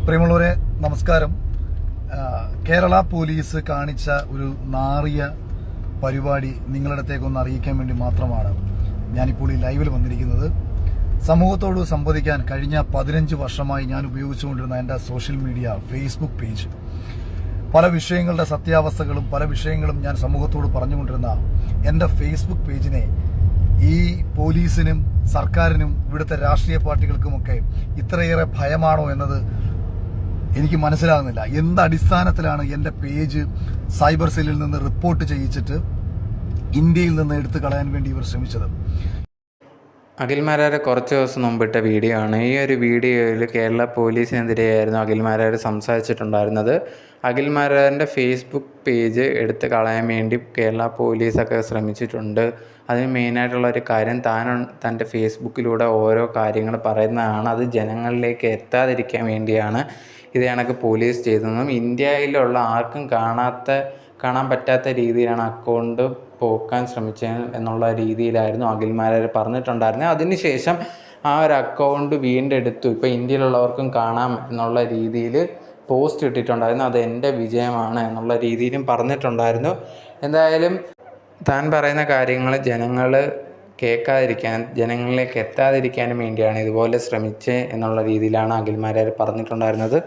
പ്രിയമുള്ളവരെ നമസ്കാരം. കേരള പോലീസ് കാണിച്ച ഒരു നാറിയ പരിപാടി നിങ്ങളിടത്തേക്കൊന്ന് അറിയിക്കാൻ വേണ്ടി മാത്രമാണ് ഞാനിപ്പോൾ ഈ ലൈവിൽ വന്നിരിക്കുന്നത്. സമൂഹത്തോട് സംവദിക്കാൻ കഴിഞ്ഞ 15 വർഷമായി ഞാൻ ഉപയോഗിച്ചുകൊണ്ടിരുന്ന എൻ്റെ സോഷ്യൽ മീഡിയ ഫേസ്ബുക്ക് പേജ്, പല വിഷയങ്ങളുടെ സത്യാവസ്ഥകളും പല വിഷയങ്ങളും ഞാൻ സമൂഹത്തോട് പറഞ്ഞുകൊണ്ടിരുന്ന എൻ്റെ ഫേസ്ബുക്ക് പേജിനെ ഈ പോലീസിനും സർക്കാരിനും ഇവിടുത്തെ രാഷ്ട്രീയ പാർട്ടികൾക്കുമൊക്കെ ഇത്രയേറെ ഭയമാണോ എന്നത് എനിക്ക് മനസ്സിലാകുന്നില്ല. എന്ത് അടിസ്ഥാനത്തിലാണ് എൻ്റെ പേജ് സൈബർ സെല്ലിൽ നിന്ന് റിപ്പോർട്ട് ചെയ്യിച്ചിട്ട് ഇന്ത്യയിൽ നിന്ന് എടുത്തു കളയാൻ വേണ്ടി ഇവർ ശ്രമിച്ചത്? അഖിൽമാരാർ കുറച്ച് ദിവസം മുമ്പിട്ട വീഡിയോ ആണ്. ഈ ഒരു വീഡിയോയിൽ കേരള പോലീസിനെതിരെയായിരുന്നു അഖിൽമാരാർ സംസാരിച്ചിട്ടുണ്ടായിരുന്നത്. അഖിൽമാരാറിൻ്റെ ഫേസ്ബുക്ക് പേജ് എടുത്ത് കളയാൻ വേണ്ടി കേരള പോലീസൊക്കെ ശ്രമിച്ചിട്ടുണ്ട്. അതിന് മെയിനായിട്ടുള്ളൊരു കാര്യം, തൻ്റെ ഫേസ്ബുക്കിലൂടെ ഓരോ കാര്യങ്ങൾ പറയുന്നതാണ്. അത് ജനങ്ങളിലേക്ക് എത്താതിരിക്കാൻ വേണ്ടിയാണ് ഇത് കണക്ക് പോലീസ് ചെയ്തതെന്നും ഇന്ത്യയിലുള്ള ആർക്കും കാണാൻ പറ്റാത്ത രീതിയിലാണ് അക്കൗണ്ട് പോക്കാൻ ശ്രമിച്ചത് എന്നുള്ള രീതിയിലായിരുന്നു അഖിൽമാരാർ പറഞ്ഞിട്ടുണ്ടായിരുന്നത്. അതിനുശേഷം ആ ഒരു അക്കൗണ്ട് വീണ്ടെടുത്തു, ഇപ്പോൾ ഇന്ത്യയിലുള്ളവർക്കും കാണാം എന്നുള്ള രീതിയിൽ പോസ്റ്റ് ഇട്ടിട്ടുണ്ടായിരുന്നു. അത് എൻ്റെ വിജയമാണ് എന്നുള്ള രീതിയിലും പറഞ്ഞിട്ടുണ്ടായിരുന്നു. എന്തായാലും താൻ പറയുന്ന കാര്യങ്ങൾ ജനങ്ങൾ കേൾക്കാതിരിക്കാൻ, ജനങ്ങളിലേക്ക് എത്താതിരിക്കാനും വേണ്ടിയാണ് ഇതുപോലെ ശ്രമിച്ചത് എന്നുള്ള രീതിയിലാണ് അഖിൽമാരാർ പറഞ്ഞിട്ടുണ്ടായിരുന്നത്.